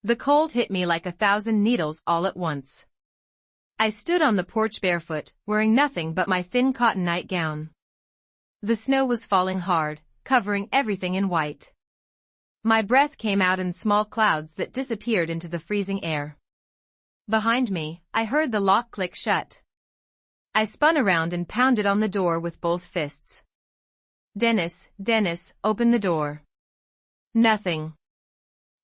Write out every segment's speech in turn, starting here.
The cold hit me like 1,000 needles all at once. I stood on the porch barefoot, wearing nothing but my thin cotton nightgown. The snow was falling hard, covering everything in white. My breath came out in small clouds that disappeared into the freezing air. Behind me, I heard the lock click shut. I spun around and pounded on the door with both fists. "Dennis, Dennis, open the door." Nothing.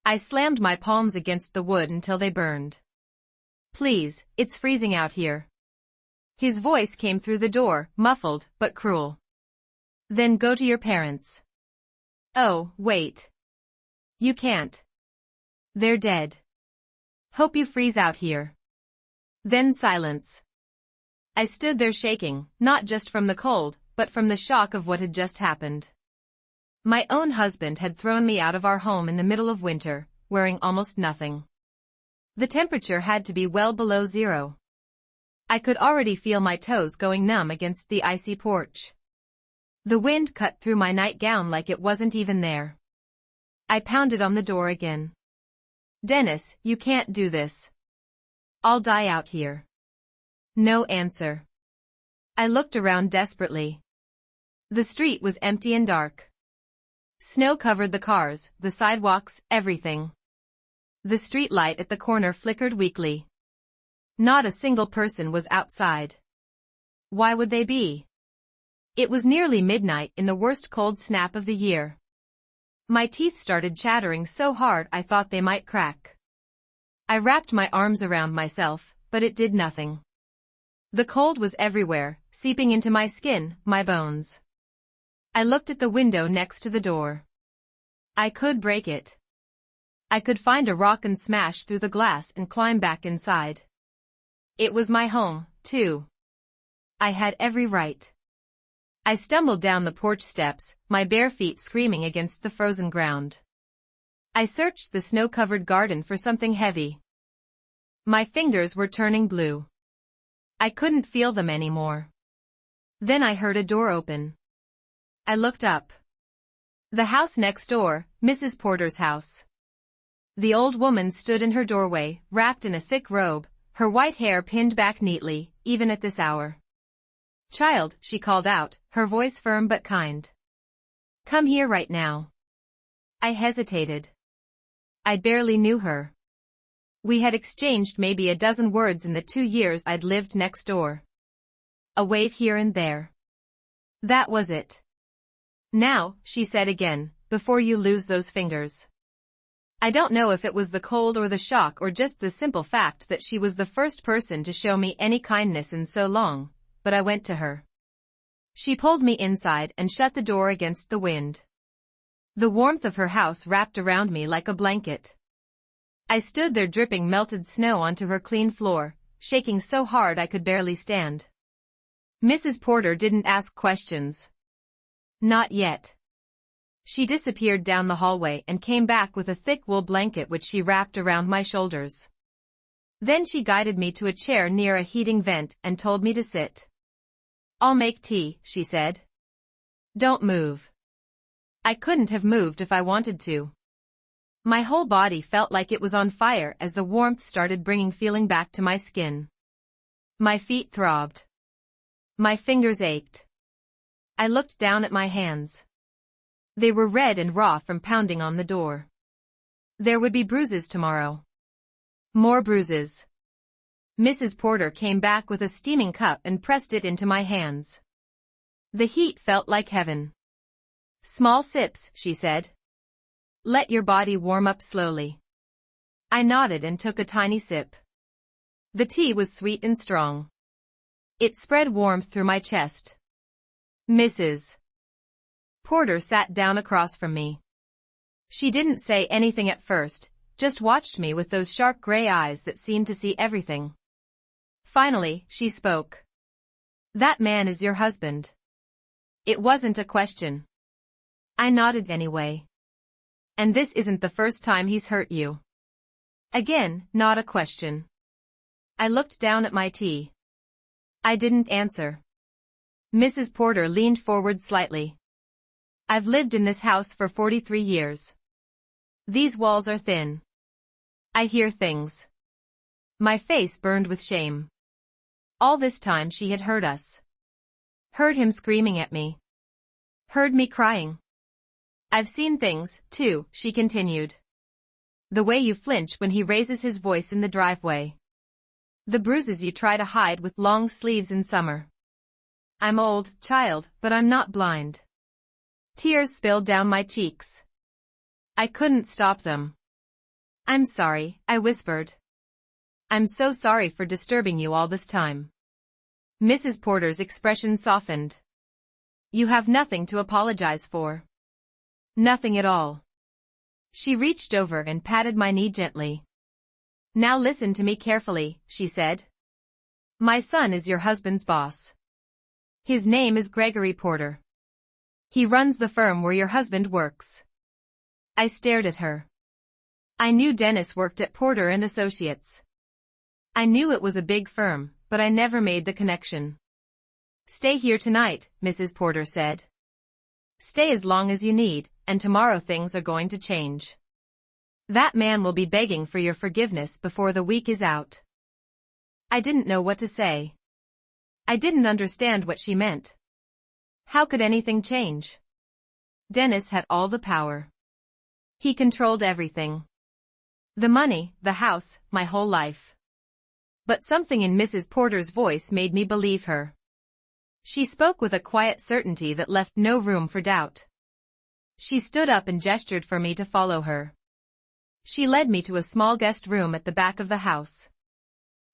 I slammed my palms against the wood until they burned. "Please, it's freezing out here." His voice came through the door, muffled but cruel. "Then go to your parents." "Oh, wait. You can't. They're dead. Hope you freeze out here." Then silence. I stood there shaking, not just from the cold, but from the shock of what had just happened. My own husband had thrown me out of our home in the middle of winter, wearing almost nothing. The temperature had to be well below zero. I could already feel my toes going numb against the icy porch. The wind cut through my nightgown like it wasn't even there. I pounded on the door again. "Dennis, you can't do this. I'll die out here." No answer. I looked around desperately. The street was empty and dark. Snow covered the cars, the sidewalks, everything. The street light at the corner flickered weakly. Not a single person was outside. Why would they be? It was nearly midnight in the worst cold snap of the year. My teeth started chattering so hard I thought they might crack. I wrapped my arms around myself, but it did nothing. The cold was everywhere, seeping into my skin, my bones. I looked at the window next to the door. I could break it. I could find a rock and smash through the glass and climb back inside. It was my home, too. I had every right. I stumbled down the porch steps, my bare feet screaming against the frozen ground. I searched the snow-covered garden for something heavy. My fingers were turning blue. I couldn't feel them anymore. Then I heard a door open. I looked up. The house next door, Mrs. Porter's house. The old woman stood in her doorway, wrapped in a thick robe, her white hair pinned back neatly, even at this hour. "Child," she called out, her voice firm but kind. "Come here right now." I hesitated. I barely knew her. We had exchanged maybe a dozen words in the 2 years I'd lived next door. A wave here and there. That was it. "Now," she said again, "before you lose those fingers." I don't know if it was the cold or the shock or just the simple fact that she was the first person to show me any kindness in so long, but I went to her. She pulled me inside and shut the door against the wind. The warmth of her house wrapped around me like a blanket. I stood there dripping melted snow onto her clean floor, shaking so hard I could barely stand. Mrs. Porter didn't ask questions. Not yet. She disappeared down the hallway and came back with a thick wool blanket which she wrapped around my shoulders. Then she guided me to a chair near a heating vent and told me to sit. "I'll make tea," she said. "Don't move." I couldn't have moved if I wanted to. My whole body felt like it was on fire as the warmth started bringing feeling back to my skin. My feet throbbed. My fingers ached. I looked down at my hands. They were red and raw from pounding on the door. There would be bruises tomorrow. More bruises. Mrs. Porter came back with a steaming cup and pressed it into my hands. The heat felt like heaven. "Small sips," she said. "Let your body warm up slowly." I nodded and took a tiny sip. The tea was sweet and strong. It spread warmth through my chest. Mrs. Porter sat down across from me. She didn't say anything at first, just watched me with those sharp gray eyes that seemed to see everything. Finally, she spoke. "That man is your husband." It wasn't a question. I nodded anyway. "And this isn't the first time he's hurt you." Again, not a question. I looked down at my tea. I didn't answer. Mrs. Porter leaned forward slightly. "I've lived in this house for 43 years. These walls are thin. I hear things. My face burned with shame. All this time she had heard us. Heard him screaming at me. Heard me crying. I've seen things, too, she continued. The way you flinch when he raises his voice in the driveway. The bruises you try to hide with long sleeves in summer. I'm old, child, but I'm not blind. Tears spilled down my cheeks. I couldn't stop them. I'm sorry, I whispered. I'm so sorry for disturbing you all this time. Mrs. Porter's expression softened. You have nothing to apologize for. Nothing at all. She reached over and patted my knee gently. Now listen to me carefully, she said. My son is your husband's boss. His name is Gregory Porter. He runs the firm where your husband works. I stared at her. I knew Dennis worked at Porter and Associates. I knew it was a big firm, but I never made the connection. Stay here tonight, Mrs. Porter said. Stay as long as you need, and tomorrow things are going to change. That man will be begging for your forgiveness before the week is out. I didn't know what to say. I didn't understand what she meant. How could anything change? Dennis had all the power. He controlled everything. The money, the house, my whole life. But something in Mrs. Porter's voice made me believe her. She spoke with a quiet certainty that left no room for doubt. She stood up and gestured for me to follow her. She led me to a small guest room at the back of the house.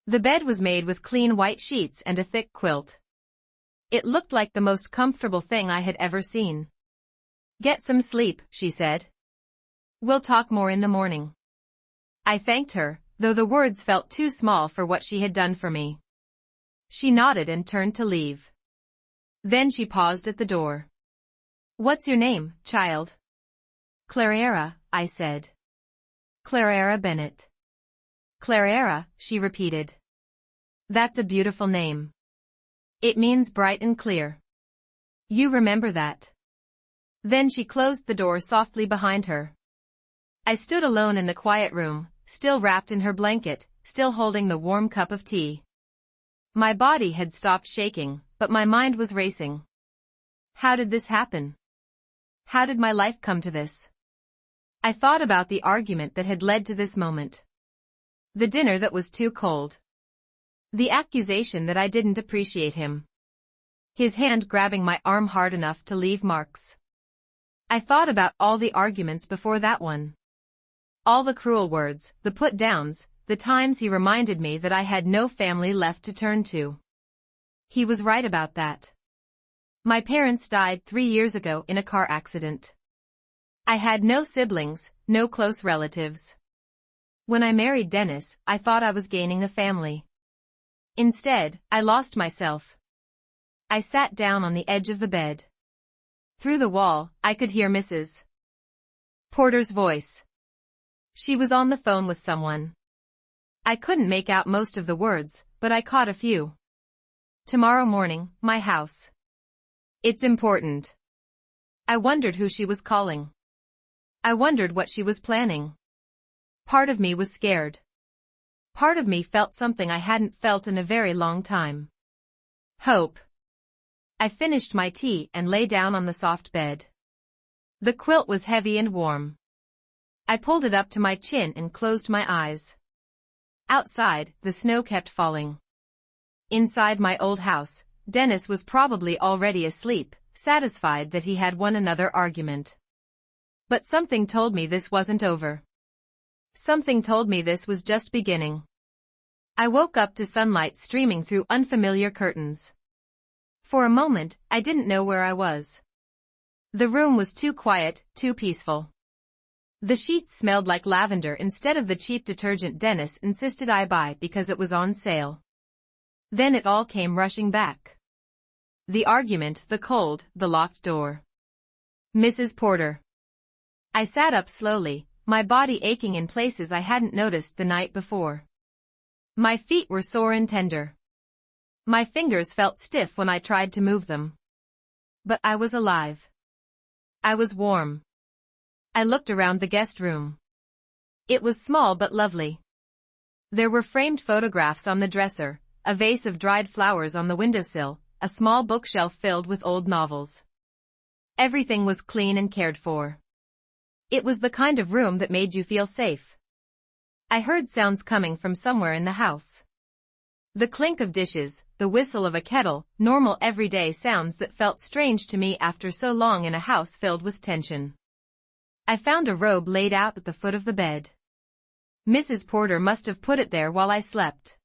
The bed was made with clean white sheets and a thick quilt. It looked like the most comfortable thing I had ever seen. Get some sleep, she said. We'll talk more in the morning. I thanked her, though the words felt too small for what she had done for me. She nodded and turned to leave. Then she paused at the door. What's your name, child? Clara, I said. Clara Bennett. Clara, she repeated. That's a beautiful name. It means bright and clear. You remember that. Then she closed the door softly behind her. I stood alone in the quiet room, still wrapped in her blanket, still holding the warm cup of tea. My body had stopped shaking, but my mind was racing. How did this happen? How did my life come to this? I thought about the argument that had led to this moment. The dinner that was too cold. The accusation that I didn't appreciate him. His hand grabbing my arm hard enough to leave marks. I thought about all the arguments before that one. All the cruel words, the put-downs, the times he reminded me that I had no family left to turn to. He was right about that. My parents died 3 years ago in a car accident. I had no siblings, no close relatives. When I married Dennis, I thought I was gaining a family. Instead, I lost myself. I sat down on the edge of the bed. Through the wall, I could hear Mrs. Porter's voice. She was on the phone with someone. I couldn't make out most of the words, but I caught a few. Tomorrow morning, my house. It's important. I wondered who she was calling. I wondered what she was planning. Part of me was scared. Part of me felt something I hadn't felt in a very long time. Hope. I finished my tea and lay down on the soft bed. The quilt was heavy and warm. I pulled it up to my chin and closed my eyes. Outside, the snow kept falling. Inside my old house, Dennis was probably already asleep, satisfied that he had won another argument. But something told me this wasn't over. Something told me this was just beginning. I woke up to sunlight streaming through unfamiliar curtains. For a moment, I didn't know where I was. The room was too quiet, too peaceful. The sheets smelled like lavender instead of the cheap detergent Dennis insisted I buy because it was on sale. Then it all came rushing back. The argument, the cold, the locked door. Mrs. Porter. I sat up slowly, my body aching in places I hadn't noticed the night before. My feet were sore and tender. My fingers felt stiff when I tried to move them. But I was alive. I was warm. I looked around the guest room. It was small but lovely. There were framed photographs on the dresser, a vase of dried flowers on the windowsill, a small bookshelf filled with old novels. Everything was clean and cared for. It was the kind of room that made you feel safe. I heard sounds coming from somewhere in the house. The clink of dishes, the whistle of a kettle, normal everyday sounds that felt strange to me after so long in a house filled with tension. I found a robe laid out at the foot of the bed. Mrs. Porter must have put it there while I slept.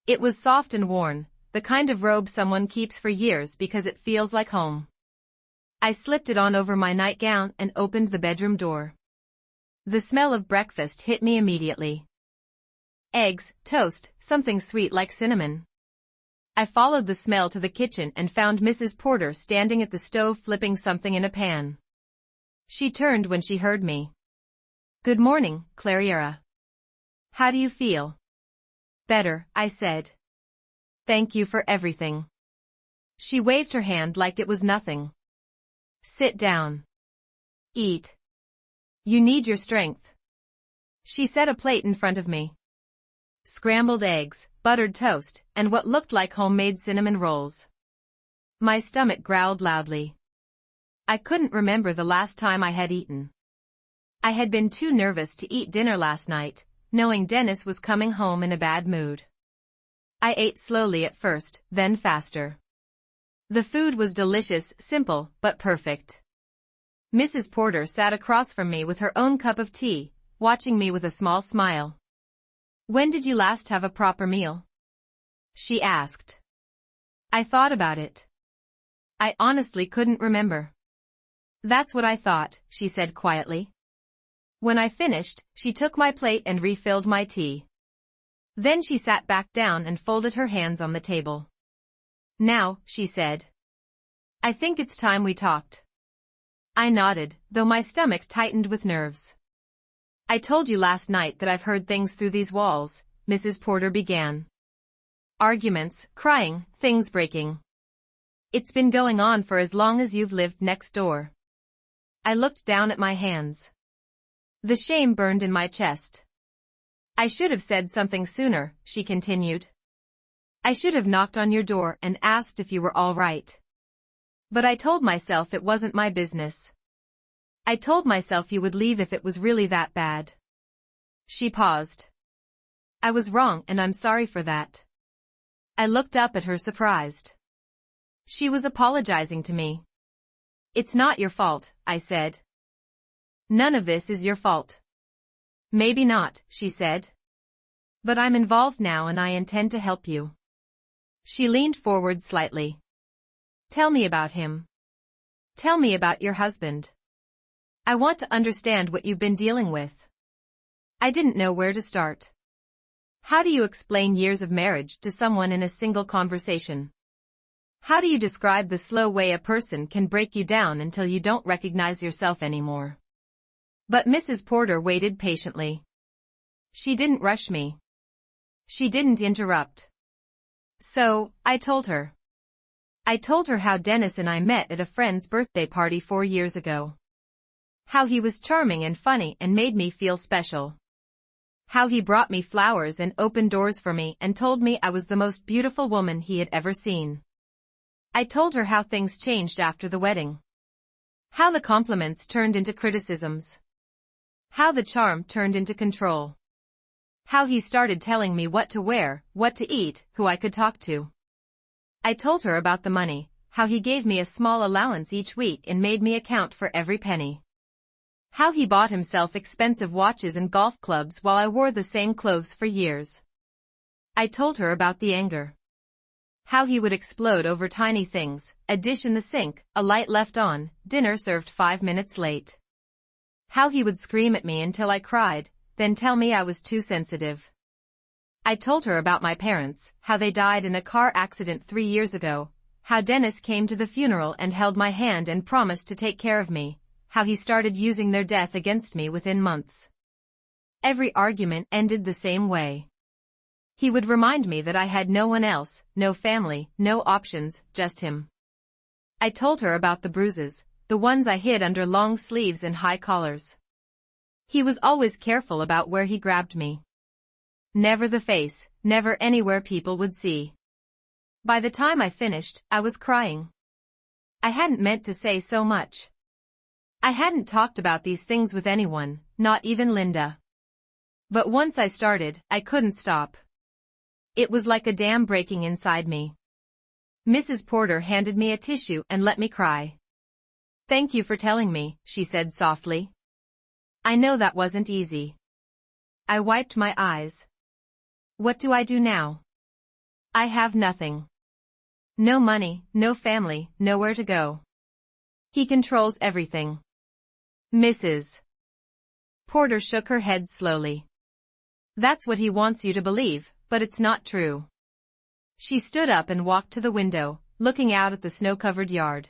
It was soft and worn, the kind of robe someone keeps for years because it feels like home. I slipped it on over my nightgown and opened the bedroom door. The smell of breakfast hit me immediately. Eggs, toast, something sweet like cinnamon. I followed the smell to the kitchen and found Mrs. Porter standing at the stove flipping something in a pan. She turned when she heard me. "Good morning, Clariera. How do you feel?" "Better," I said. "Thank you for everything." She waved her hand like it was nothing. "Sit down. Eat. You need your strength." She set a plate in front of me. Scrambled eggs, buttered toast, and what looked like homemade cinnamon rolls. My stomach growled loudly. I couldn't remember the last time I had eaten. I had been too nervous to eat dinner last night, knowing Dennis was coming home in a bad mood. I ate slowly at first, then faster. The food was delicious, simple, but perfect. Mrs. Porter sat across from me with her own cup of tea, watching me with a small smile. "When did you last have a proper meal?" she asked. I thought about it. I honestly couldn't remember. "That's what I thought," she said quietly. When I finished, she took my plate and refilled my tea. Then she sat back down and folded her hands on the table. "Now," she said, "I think it's time we talked." I nodded, though my stomach tightened with nerves. "I told you last night that I've heard things through these walls," Mrs. Porter began. "Arguments, crying, things breaking. It's been going on for as long as you've lived next door." I looked down at my hands. The shame burned in my chest. "I should have said something sooner," she continued. "I should have knocked on your door and asked if you were all right. But I told myself it wasn't my business. I told myself you would leave if it was really that bad." She paused. "I was wrong and I'm sorry for that." I looked up at her surprised. She was apologizing to me. "It's not your fault," I said. "None of this is your fault." "Maybe not," she said. "But I'm involved now and I intend to help you." She leaned forward slightly. "Tell me about him. Tell me about your husband. I want to understand what you've been dealing with." I didn't know where to start. How do you explain years of marriage to someone in a single conversation? How do you describe the slow way a person can break you down until you don't recognize yourself anymore? But Mrs. Porter waited patiently. She didn't rush me. She didn't interrupt. So, I told her. I told her how Dennis and I met at a friend's birthday party 4 years ago. How he was charming and funny and made me feel special. How he brought me flowers and opened doors for me and told me I was the most beautiful woman he had ever seen. I told her how things changed after the wedding. How the compliments turned into criticisms. How the charm turned into control. How he started telling me what to wear, what to eat, who I could talk to. I told her about the money, how he gave me a small allowance each week and made me account for every penny. How he bought himself expensive watches and golf clubs while I wore the same clothes for years. I told her about the anger. How he would explode over tiny things, a dish in the sink, a light left on, dinner served 5 minutes late. How he would scream at me until I cried, then tell me I was too sensitive. I told her about my parents, how they died in a car accident 3 years ago, how Dennis came to the funeral and held my hand and promised to take care of me, how he started using their death against me within months. Every argument ended the same way. He would remind me that I had no one else, no family, no options, just him. I told her about the bruises, the ones I hid under long sleeves and high collars. He was always careful about where he grabbed me. Never the face, never anywhere people would see. By the time I finished, I was crying. I hadn't meant to say so much. I hadn't talked about these things with anyone, not even Linda. But once I started, I couldn't stop. It was like a dam breaking inside me. Mrs. Porter handed me a tissue and let me cry. "Thank you for telling me," she said softly. "I know that wasn't easy." I wiped my eyes. What do I do now? I have nothing. No money, no family, nowhere to go. He controls everything. Mrs. Porter shook her head slowly. That's what he wants you to believe, but it's not true. She stood up and walked to the window, looking out at the snow-covered yard.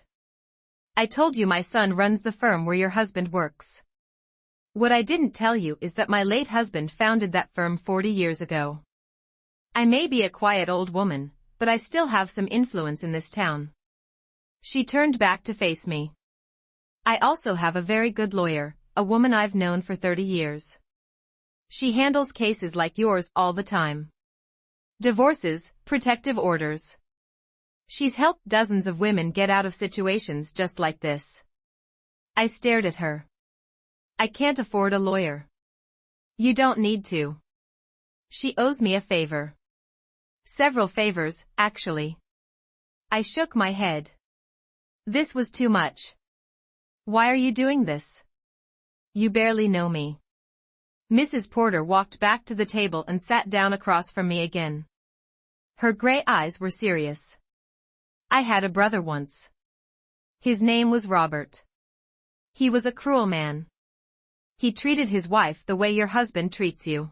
I told you my son runs the firm where your husband works. What I didn't tell you is that my late husband founded that firm 40 years ago. I may be a quiet old woman, but I still have some influence in this town. She turned back to face me. I also have a very good lawyer, a woman I've known for 30 years. She handles cases like yours all the time. Divorces, protective orders. She's helped dozens of women get out of situations just like this. I stared at her. I can't afford a lawyer. You don't need to. She owes me a favor. Several favors, actually. I shook my head. This was too much. Why are you doing this? You barely know me. Mrs. Porter walked back to the table and sat down across from me again. Her gray eyes were serious. I had a brother once. His name was Robert. He was a cruel man. He treated his wife the way your husband treats you.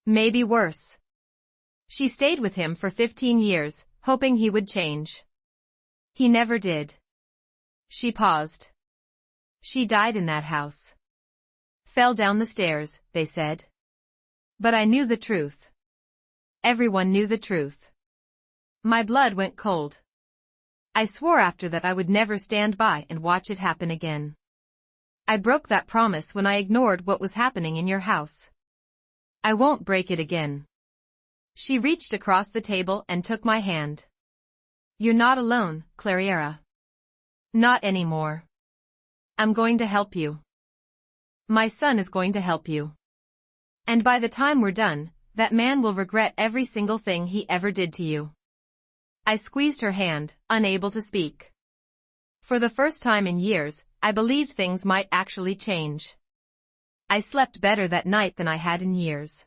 Maybe worse. She stayed with him for 15 years, hoping he would change. He never did. She paused. She died in that house. Fell down the stairs, they said. But I knew the truth. Everyone knew the truth. My blood went cold. I swore after that I would never stand by and watch it happen again. I broke that promise when I ignored what was happening in your house. I won't break it again. She reached across the table and took my hand. You're not alone, Clariera. Not anymore. I'm going to help you. My son is going to help you. And by the time we're done, that man will regret every single thing he ever did to you. I squeezed her hand, unable to speak. For the first time in years, I believed things might actually change. I slept better that night than I had in years.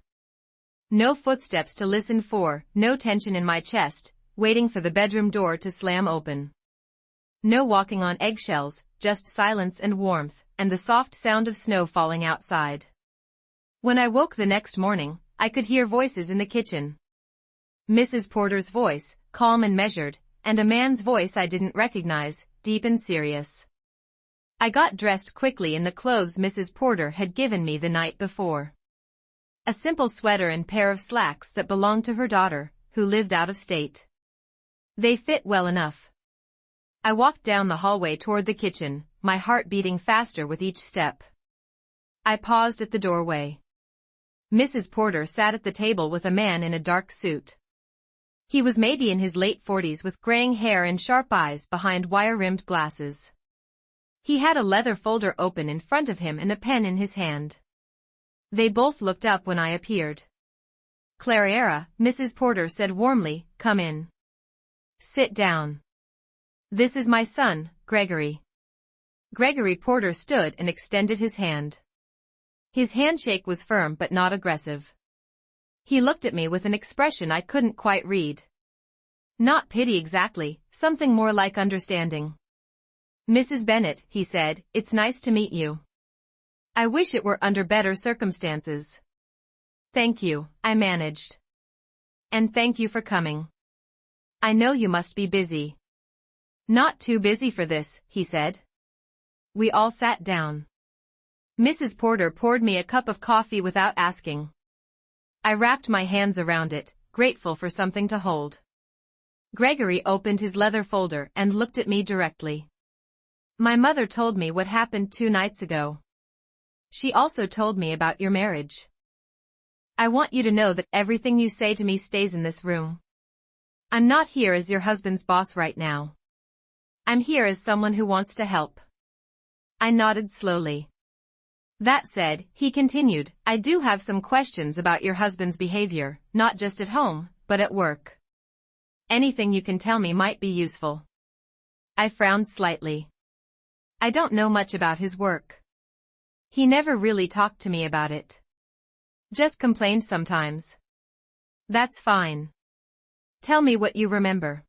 No footsteps to listen for, no tension in my chest, waiting for the bedroom door to slam open. No walking on eggshells, just silence and warmth, and the soft sound of snow falling outside. When I woke the next morning, I could hear voices in the kitchen. Mrs. Porter's voice, calm and measured, and a man's voice I didn't recognize, deep and serious. I got dressed quickly in the clothes Mrs. Porter had given me the night before. A simple sweater and pair of slacks that belonged to her daughter, who lived out of state. They fit well enough. I walked down the hallway toward the kitchen, my heart beating faster with each step. I paused at the doorway. Mrs. Porter sat at the table with a man in a dark suit. He was maybe in his late 40s with graying hair and sharp eyes behind wire-rimmed glasses. He had a leather folder open in front of him and a pen in his hand. They both looked up when I appeared. Clariera, Mrs. Porter said warmly, come in. Sit down. This is my son, Gregory. Gregory Porter stood and extended his hand. His handshake was firm but not aggressive. He looked at me with an expression I couldn't quite read. Not pity exactly, something more like understanding. Mrs. Bennett, he said, it's nice to meet you. I wish it were under better circumstances. Thank you, I managed. And thank you for coming. I know you must be busy. Not too busy for this, he said. We all sat down. Mrs. Porter poured me a cup of coffee without asking. I wrapped my hands around it, grateful for something to hold. Gregory opened his leather folder and looked at me directly. My mother told me what happened 2 nights ago. She also told me about your marriage. I want you to know that everything you say to me stays in this room. I'm not here as your husband's boss right now. I'm here as someone who wants to help. I nodded slowly. That said, he continued, I do have some questions about your husband's behavior, not just at home, but at work. Anything you can tell me might be useful. I frowned slightly. I don't know much about his work. He never really talked to me about it. Just complained sometimes. That's fine. Tell me what you remember.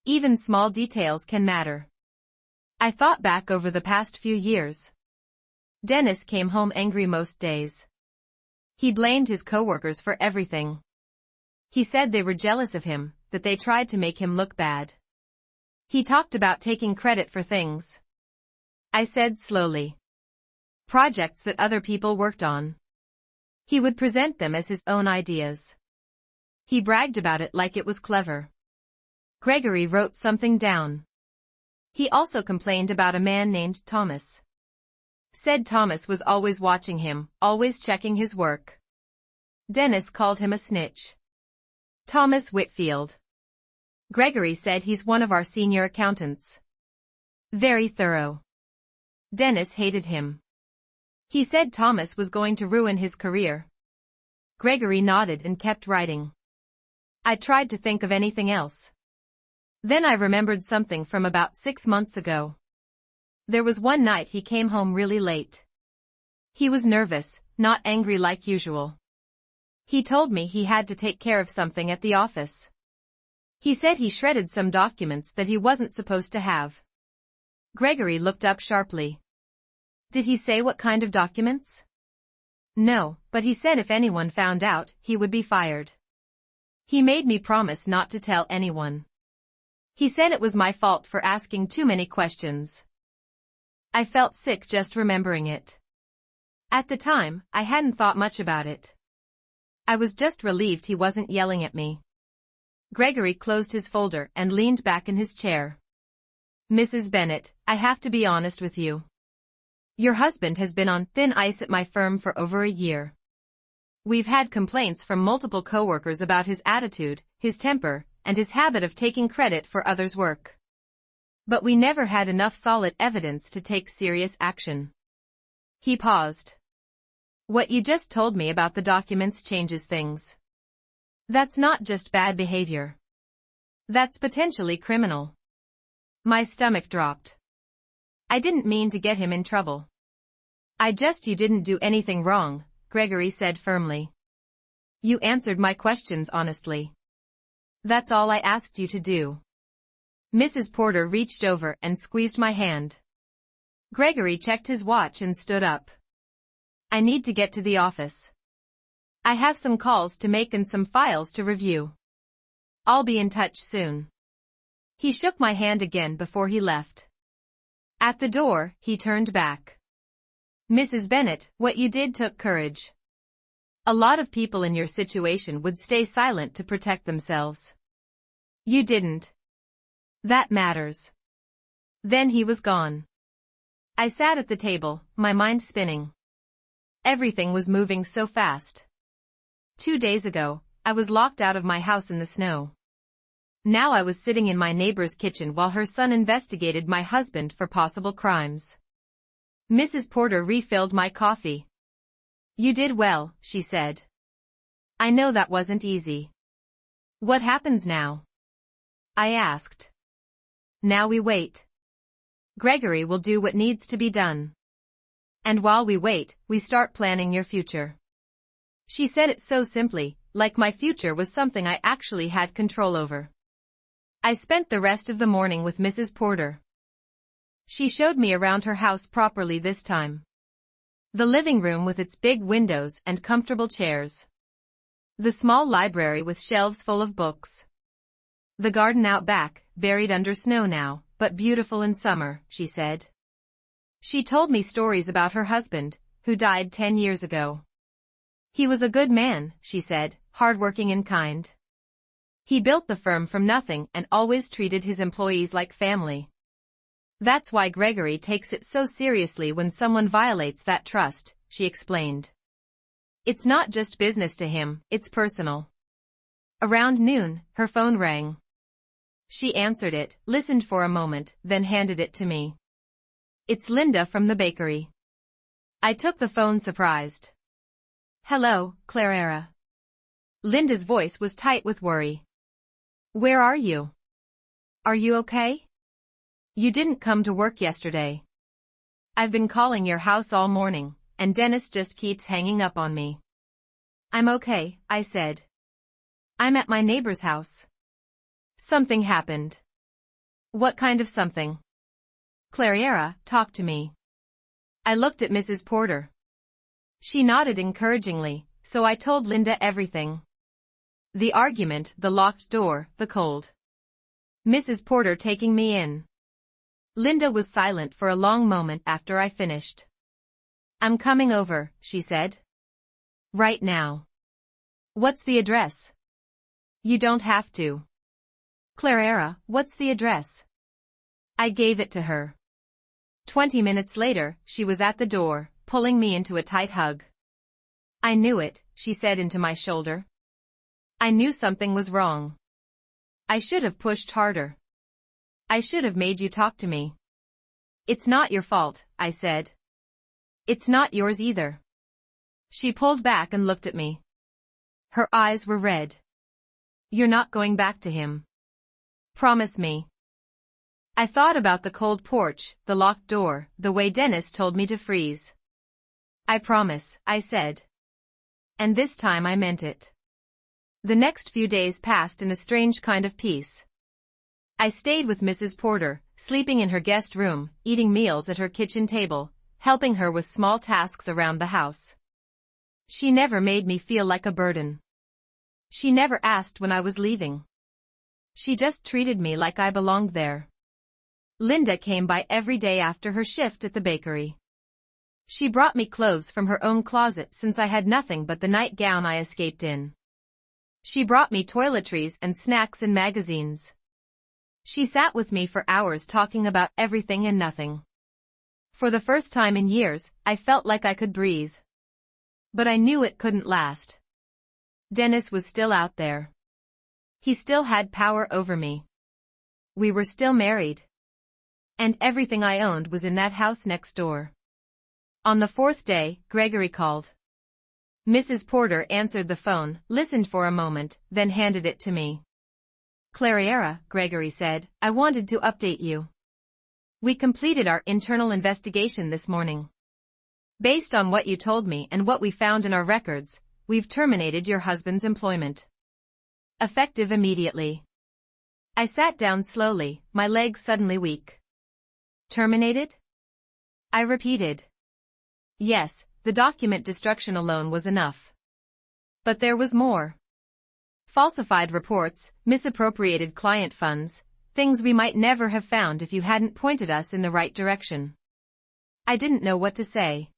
Even small details can matter. I thought back over the past few years. Dennis came home angry most days. He blamed his coworkers for everything. He said they were jealous of him, that they tried to make him look bad. He talked about taking credit for things. I said slowly. Projects that other people worked on. He would present them as his own ideas. He bragged about it like it was clever. Gregory wrote something down. He also complained about a man named Thomas. Said Thomas was always watching him, always checking his work. Dennis called him a snitch. Thomas Whitfield. Gregory said he's one of our senior accountants. Very thorough. Dennis hated him. He said Thomas was going to ruin his career. Gregory nodded and kept writing. I tried to think of anything else. Then I remembered something from about 6 months ago. There was one night he came home really late. He was nervous, not angry like usual. He told me he had to take care of something at the office. He said he shredded some documents that he wasn't supposed to have. Gregory looked up sharply. Did he say what kind of documents? No, but he said if anyone found out, he would be fired. He made me promise not to tell anyone. He said it was my fault for asking too many questions. I felt sick just remembering it. At the time, I hadn't thought much about it. I was just relieved he wasn't yelling at me. Gregory closed his folder and leaned back in his chair. Mrs. Bennett, I have to be honest with you. Your husband has been on thin ice at my firm for over a year. We've had complaints from multiple coworkers about his attitude, his temper, and his habit of taking credit for others' work. But we never had enough solid evidence to take serious action. He paused. What you just told me about the documents changes things. That's not just bad behavior. That's potentially criminal. My stomach dropped. I didn't mean to get him in trouble. You didn't do anything wrong, Gregory said firmly. You answered my questions honestly. That's all I asked you to do. Mrs. Porter reached over and squeezed my hand. Gregory checked his watch and stood up. I need to get to the office. I have some calls to make and some files to review. I'll be in touch soon. He shook my hand again before he left. At the door, he turned back. Mrs. Bennett, what you did took courage. A lot of people in your situation would stay silent to protect themselves. You didn't. That matters. Then he was gone. I sat at the table, my mind spinning. Everything was moving so fast. 2 days ago, I was locked out of my house in the snow. Now I was sitting in my neighbor's kitchen while her son investigated my husband for possible crimes. Mrs. Porter refilled my coffee. You did well, she said. I know that wasn't easy. What happens now? I asked. Now we wait. Gregory will do what needs to be done. And while we wait, we start planning your future. She said it so simply, like my future was something I actually had control over. I spent the rest of the morning with Mrs. Porter. She showed me around her house properly this time. The living room with its big windows and comfortable chairs. The small library with shelves full of books. The garden out back, buried under snow now, but beautiful in summer, she said. She told me stories about her husband, who died 10 years ago. He was a good man, she said, hardworking and kind. He built the firm from nothing and always treated his employees like family. That's why Gregory takes it so seriously when someone violates that trust, she explained. It's not just business to him, it's personal. Around noon, her phone rang. She answered it, listened for a moment, then handed it to me. It's Linda from the bakery. I took the phone surprised. Hello, Clara. Linda's voice was tight with worry. Where are you? Are you okay? You didn't come to work yesterday. I've been calling your house all morning, and Dennis just keeps hanging up on me. I'm okay, I said. I'm at my neighbor's house. Something happened. What kind of something? Clara, talk to me. I looked at Mrs. Porter. She nodded encouragingly, so I told Linda everything. The argument, the locked door, the cold. Mrs. Porter taking me in. Linda was silent for a long moment after I finished. I'm coming over, she said. Right now. What's the address? You don't have to. Clara, what's the address? I gave it to her. 20 minutes later, she was at the door, pulling me into a tight hug. I knew it, she said into my shoulder. I knew something was wrong. I should have pushed harder. I should have made you talk to me. It's not your fault, I said. It's not yours either. She pulled back and looked at me. Her eyes were red. You're not going back to him. Promise me. I thought about the cold porch, the locked door, the way Dennis told me to freeze. I promise, I said. And this time I meant it. The next few days passed in a strange kind of peace. I stayed with Mrs. Porter, sleeping in her guest room, eating meals at her kitchen table, helping her with small tasks around the house. She never made me feel like a burden. She never asked when I was leaving. She just treated me like I belonged there. Linda came by every day after her shift at the bakery. She brought me clothes from her own closet since I had nothing but the nightgown I escaped in. She brought me toiletries and snacks and magazines. She sat with me for hours talking about everything and nothing. For the first time in years, I felt like I could breathe. But I knew it couldn't last. Dennis was still out there. He still had power over me. We were still married. And everything I owned was in that house next door. On the fourth day, Gregory called. Mrs. Porter answered the phone, listened for a moment, then handed it to me. Clara, Gregory said, I wanted to update you. We completed our internal investigation this morning. Based on what you told me and what we found in our records, we've terminated your husband's employment. Effective immediately. I sat down slowly, my legs suddenly weak. Terminated? I repeated. Yes, the document destruction alone was enough. But there was more. Falsified reports, misappropriated client funds, things we might never have found if you hadn't pointed us in the right direction. I didn't know what to say.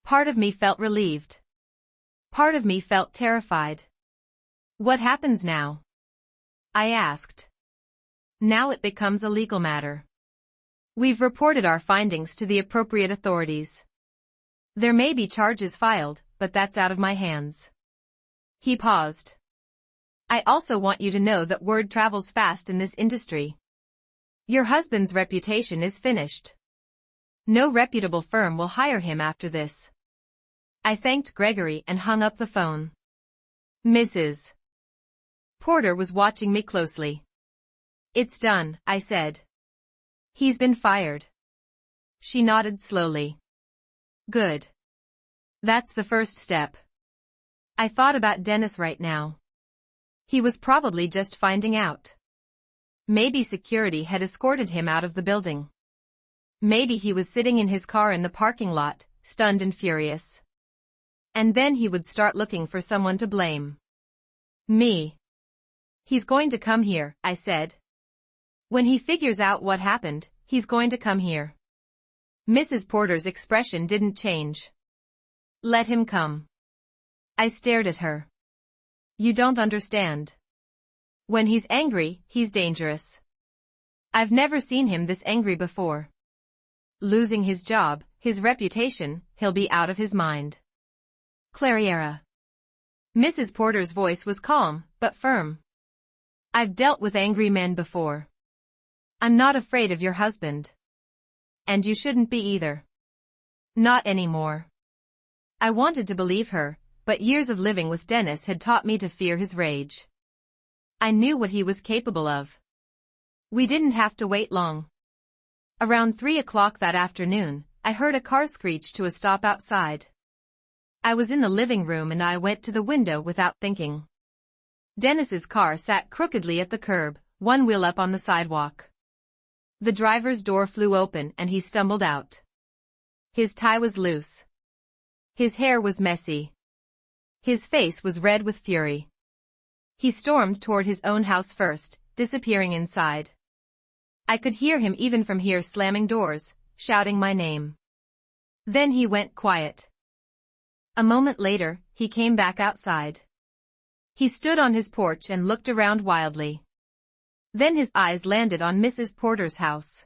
Part of me felt relieved. Part of me felt terrified. What happens now? I asked. Now it becomes a legal matter. We've reported our findings to the appropriate authorities. There may be charges filed, but that's out of my hands. He paused. I also want you to know that word travels fast in this industry. Your husband's reputation is finished. No reputable firm will hire him after this. I thanked Gregory and hung up the phone. Mrs. Porter was watching me closely. It's done, I said. He's been fired. She nodded slowly. Good. That's the first step. I thought about Dennis right now. He was probably just finding out. Maybe security had escorted him out of the building. Maybe he was sitting in his car in the parking lot, stunned and furious. And then he would start looking for someone to blame. Me. He's going to come here, I said. When he figures out what happened, he's going to come here. Mrs. Porter's expression didn't change. Let him come. I stared at her. You don't understand. When he's angry, he's dangerous. I've never seen him this angry before. Losing his job, his reputation, he'll be out of his mind. Clariera. Mrs. Porter's voice was calm, but firm. I've dealt with angry men before. I'm not afraid of your husband. And you shouldn't be either. Not anymore. I wanted to believe her, but years of living with Dennis had taught me to fear his rage. I knew what he was capable of. We didn't have to wait long. Around 3 o'clock that afternoon, I heard a car screech to a stop outside. I was in the living room and I went to the window without thinking. Dennis's car sat crookedly at the curb, one wheel up on the sidewalk. The driver's door flew open and he stumbled out. His tie was loose. His hair was messy. His face was red with fury. He stormed toward his own house first, disappearing inside. I could hear him even from here slamming doors, shouting my name. Then he went quiet. A moment later, he came back outside. He stood on his porch and looked around wildly. Then his eyes landed on Mrs. Porter's house.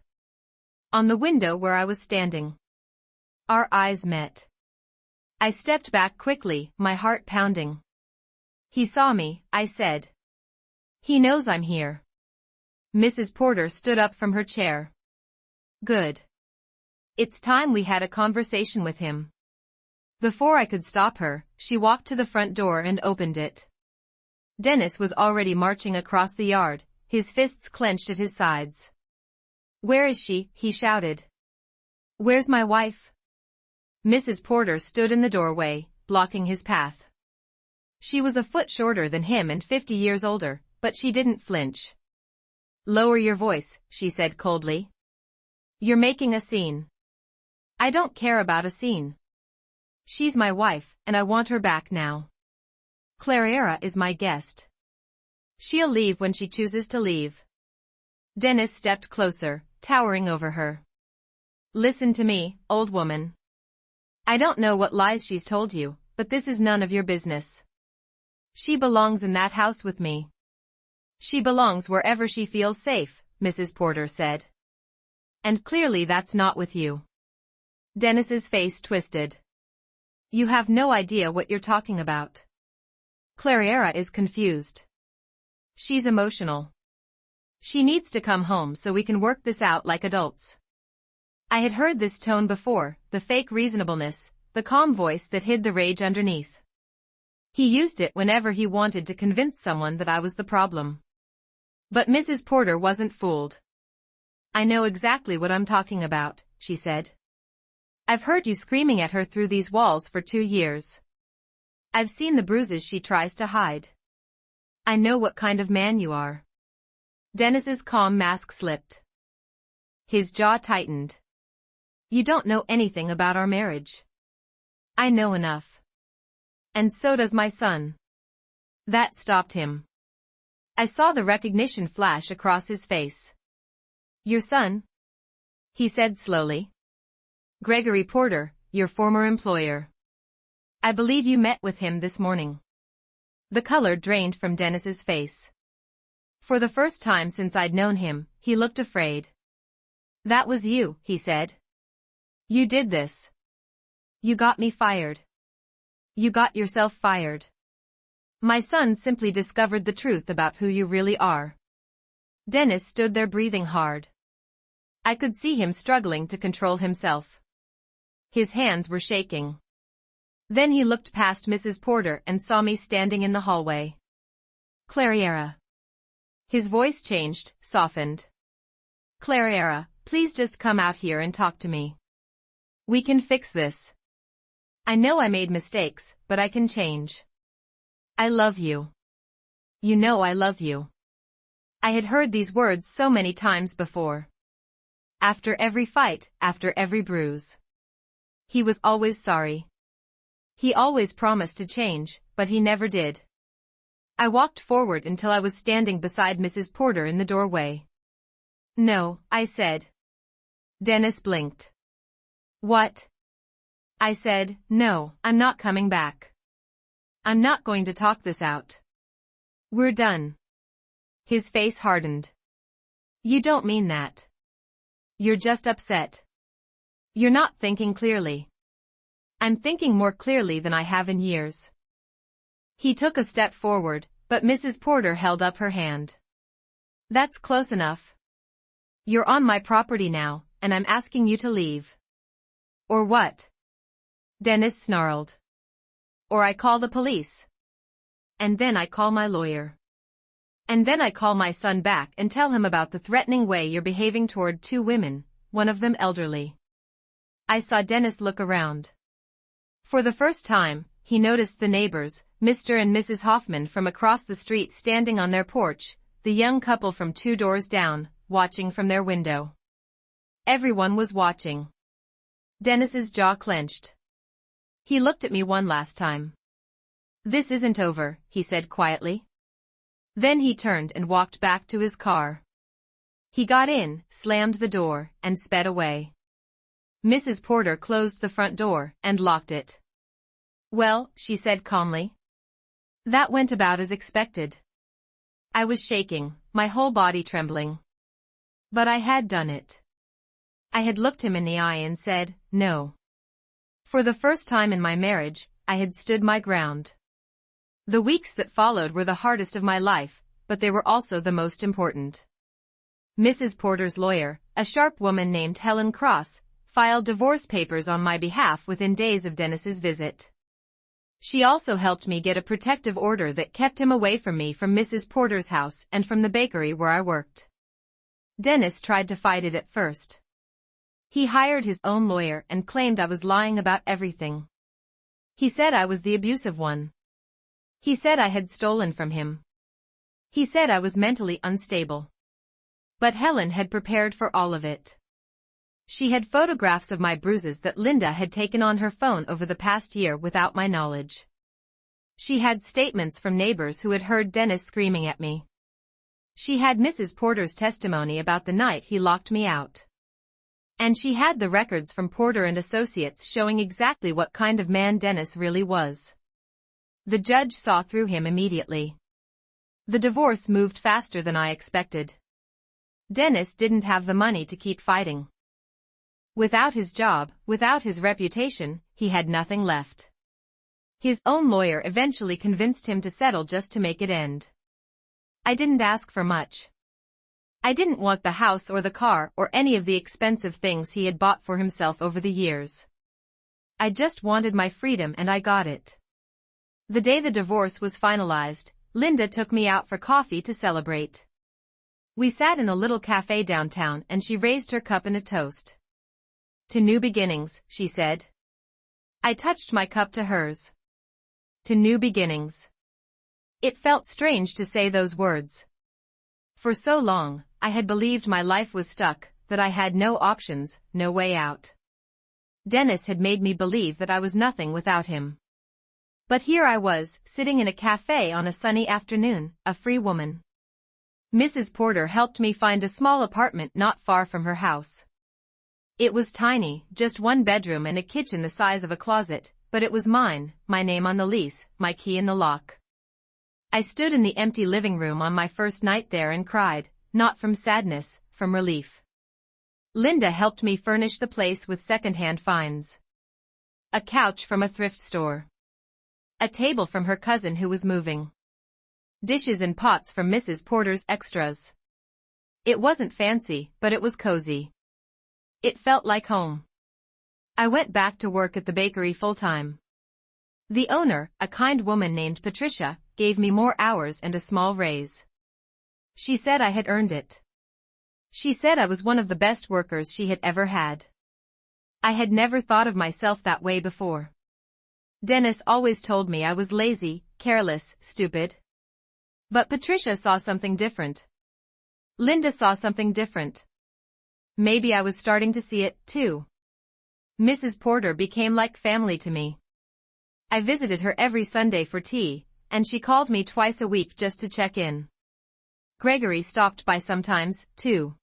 On the window where I was standing. Our eyes met. I stepped back quickly, my heart pounding. He saw me, I said. He knows I'm here. Mrs. Porter stood up from her chair. Good. It's time we had a conversation with him. Before I could stop her, she walked to the front door and opened it. Dennis was already marching across the yard, his fists clenched at his sides. Where is she? He shouted. Where's my wife? Mrs. Porter stood in the doorway, blocking his path. She was a foot shorter than him and 50 years older, but she didn't flinch. Lower your voice, she said coldly. You're making a scene. I don't care about a scene. She's my wife, and I want her back now. Clariera is my guest. She'll leave when she chooses to leave. Dennis stepped closer, towering over her. Listen to me, old woman. I don't know what lies she's told you, but this is none of your business. She belongs in that house with me. She belongs wherever she feels safe, Mrs. Porter said. And clearly that's not with you. Dennis's face twisted. You have no idea what you're talking about. Clariera is confused. She's emotional. She needs to come home so we can work this out like adults. I had heard this tone before, the fake reasonableness, the calm voice that hid the rage underneath. He used it whenever he wanted to convince someone that I was the problem. But Mrs. Porter wasn't fooled. I know exactly what I'm talking about, she said. I've heard you screaming at her through these walls for 2 years. I've seen the bruises she tries to hide. I know what kind of man you are. Dennis's calm mask slipped. His jaw tightened. You don't know anything about our marriage. I know enough. And so does my son. That stopped him. I saw the recognition flash across his face. Your son? He said slowly. Gregory Porter, your former employer. I believe you met with him this morning. The color drained from Dennis's face. For the first time since I'd known him, he looked afraid. That was you, he said. You did this. You got me fired. You got yourself fired. My son simply discovered the truth about who you really are. Dennis stood there breathing hard. I could see him struggling to control himself. His hands were shaking. Then he looked past Mrs. Porter and saw me standing in the hallway. Clariera. His voice changed, softened. Clariera, please just come out here and talk to me. We can fix this. I know I made mistakes, but I can change. I love you. You know I love you. I had heard these words so many times before. After every fight, after every bruise. He was always sorry. He always promised to change, but he never did. I walked forward until I was standing beside Mrs. Porter in the doorway. No, I said. Dennis blinked. What? I said, no, I'm not coming back. I'm not going to talk this out. We're done. His face hardened. You don't mean that. You're just upset. You're not thinking clearly. I'm thinking more clearly than I have in years. He took a step forward, but Mrs. Porter held up her hand. That's close enough. You're on my property now, and I'm asking you to leave. Or what? Dennis snarled. Or I call the police. And then I call my lawyer. And then I call my son back and tell him about the threatening way you're behaving toward two women, one of them elderly. I saw Dennis look around. For the first time, he noticed the neighbors, Mr. and Mrs. Hoffman from across the street standing on their porch, the young couple from 2 doors down, watching from their window. Everyone was watching. Dennis's jaw clenched. He looked at me one last time. This isn't over, he said quietly. Then he turned and walked back to his car. He got in, slammed the door, and sped away. Mrs. Porter closed the front door and locked it. Well, she said calmly. That went about as expected. I was shaking, my whole body trembling. But I had done it. I had looked him in the eye and said, no. For the first time in my marriage, I had stood my ground. The weeks that followed were the hardest of my life, but they were also the most important. Mrs. Porter's lawyer, a sharp woman named Helen Cross, filed divorce papers on my behalf within days of Dennis's visit. She also helped me get a protective order that kept him away from me from Mrs. Porter's house and from the bakery where I worked. Dennis tried to fight it at first. He hired his own lawyer and claimed I was lying about everything. He said I was the abusive one. He said I had stolen from him. He said I was mentally unstable. But Helen had prepared for all of it. She had photographs of my bruises that Linda had taken on her phone over the past year without my knowledge. She had statements from neighbors who had heard Dennis screaming at me. She had Mrs. Porter's testimony about the night he locked me out. And she had the records from Porter and Associates showing exactly what kind of man Dennis really was. The judge saw through him immediately. The divorce moved faster than I expected. Dennis didn't have the money to keep fighting. Without his job, without his reputation, he had nothing left. His own lawyer eventually convinced him to settle just to make it end. I didn't ask for much. I didn't want the house or the car or any of the expensive things he had bought for himself over the years. I just wanted my freedom and I got it. The day the divorce was finalized, Linda took me out for coffee to celebrate. We sat in a little cafe downtown and she raised her cup in a toast. To new beginnings, she said. I touched my cup to hers. To new beginnings. It felt strange to say those words. For so long, I had believed my life was stuck, that I had no options, no way out. Dennis had made me believe that I was nothing without him. But here I was, sitting in a cafe on a sunny afternoon, a free woman. Mrs. Porter helped me find a small apartment not far from her house. It was tiny, just 1 bedroom and a kitchen the size of a closet, but it was mine, my name on the lease, my key in the lock. I stood in the empty living room on my first night there and cried, not from sadness, from relief. Linda helped me furnish the place with second-hand finds. A couch from a thrift store. A table from her cousin who was moving. Dishes and pots from Mrs. Porter's extras. It wasn't fancy, but it was cozy. It felt like home. I went back to work at the bakery full-time. The owner, a kind woman named Patricia, gave me more hours and a small raise. She said I had earned it. She said I was one of the best workers she had ever had. I had never thought of myself that way before. Dennis always told me I was lazy, careless, stupid. But Patricia saw something different. Linda saw something different. Maybe I was starting to see it, too. Mrs. Porter became like family to me. I visited her every Sunday for tea, and she called me twice a week just to check in. Gregory stopped by sometimes, too.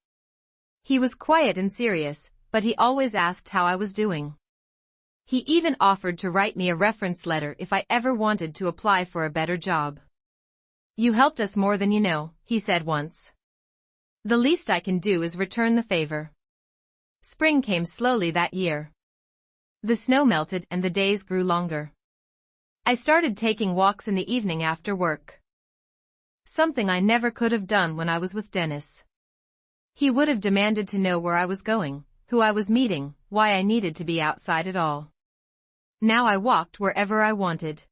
He was quiet and serious, but he always asked how I was doing. He even offered to write me a reference letter if I ever wanted to apply for a better job. You helped us more than you know, he said once. The least I can do is return the favor. Spring came slowly that year. The snow melted and the days grew longer. I started taking walks in the evening after work. Something I never could have done when I was with Dennis. He would have demanded to know where I was going, who I was meeting, why I needed to be outside at all. Now I walked wherever I wanted.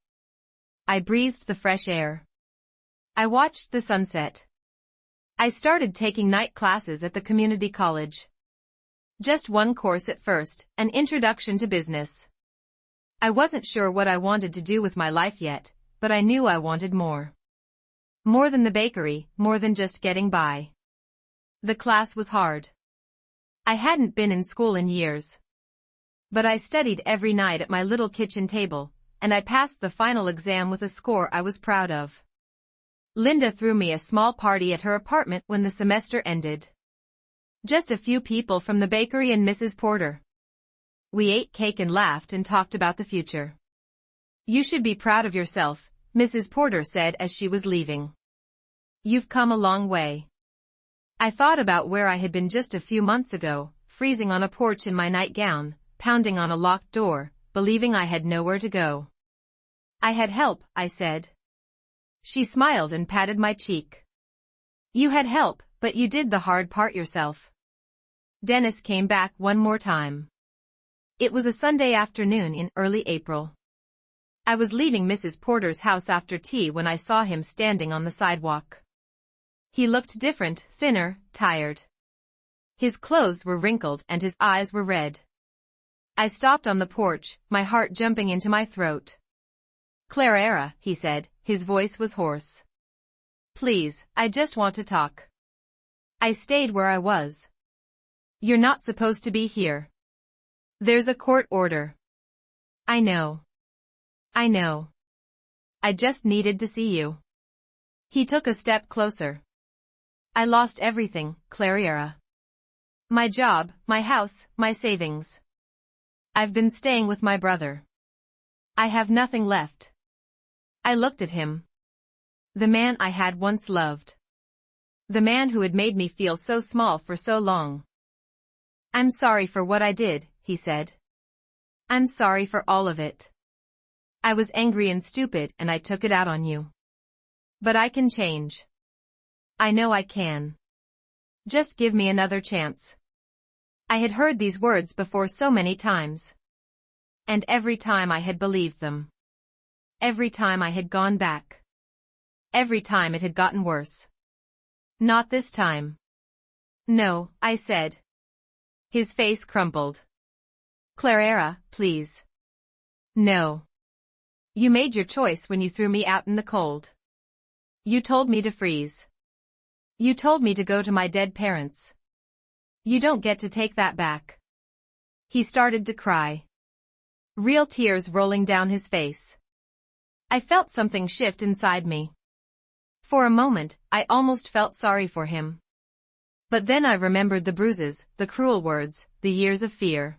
I breathed the fresh air. I watched the sunset. I started taking night classes at the community college. Just one course at first, an introduction to business. I wasn't sure what I wanted to do with my life yet, but I knew I wanted more. More than the bakery, more than just getting by. The class was hard. I hadn't been in school in years. But I studied every night at my little kitchen table, and I passed the final exam with a score I was proud of. Linda threw me a small party at her apartment when the semester ended. Just a few people from the bakery and Mrs. Porter. We ate cake and laughed and talked about the future. "You should be proud of yourself," Mrs. Porter said as she was leaving. "You've come a long way." I thought about where I had been just a few months ago, freezing on a porch in my nightgown, pounding on a locked door, believing I had nowhere to go. "I had help," I said. She smiled and patted my cheek. "You had help, but you did the hard part yourself." Dennis came back one more time. It was a Sunday afternoon in early April. I was leaving Mrs. Porter's house after tea when I saw him standing on the sidewalk. He looked different, thinner, tired. His clothes were wrinkled and his eyes were red. I stopped on the porch, my heart jumping into my throat. "Clara," he said, his voice was hoarse. "Please, I just want to talk." I stayed where I was. "You're not supposed to be here. There's a court order." "I know. I know. I just needed to see you." He took a step closer. "I lost everything, Clara. My job, my house, my savings. I've been staying with my brother. I have nothing left." I looked at him. The man I had once loved. The man who had made me feel so small for so long. "I'm sorry for what I did," he said. "I'm sorry for all of it. I was angry and stupid and I took it out on you. But I can change. I know I can. Just give me another chance." I had heard these words before so many times. And every time I had believed them. Every time I had gone back. Every time it had gotten worse. "Not this time." "No," I said. His face crumpled. "Clara, please. No. You made your choice when you threw me out in the cold. You told me to freeze. You told me to go to my dead parents. You don't get to take that back." He started to cry. Real tears rolling down his face. I felt something shift inside me. For a moment, I almost felt sorry for him. But then I remembered the bruises, the cruel words, the years of fear.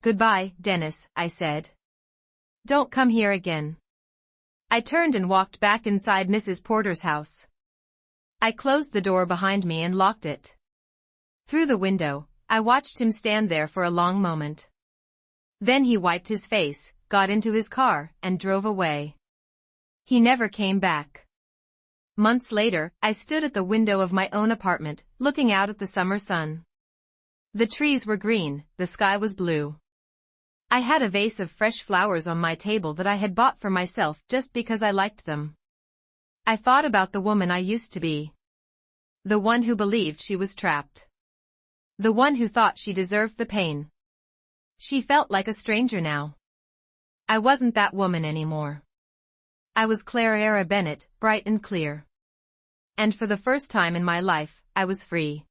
"Goodbye, Dennis," I said. "Don't come here again." I turned and walked back inside Mrs. Porter's house. I closed the door behind me and locked it. Through the window, I watched him stand there for a long moment. Then he wiped his face, got into his car, and drove away. He never came back. Months later, I stood at the window of my own apartment, looking out at the summer sun. The trees were green, the sky was blue. I had a vase of fresh flowers on my table that I had bought for myself just because I liked them. I thought about the woman I used to be. The one who believed she was trapped. The one who thought she deserved the pain. She felt like a stranger now. I wasn't that woman anymore. I was Clara Bennett, bright and clear. And for the first time in my life, I was free.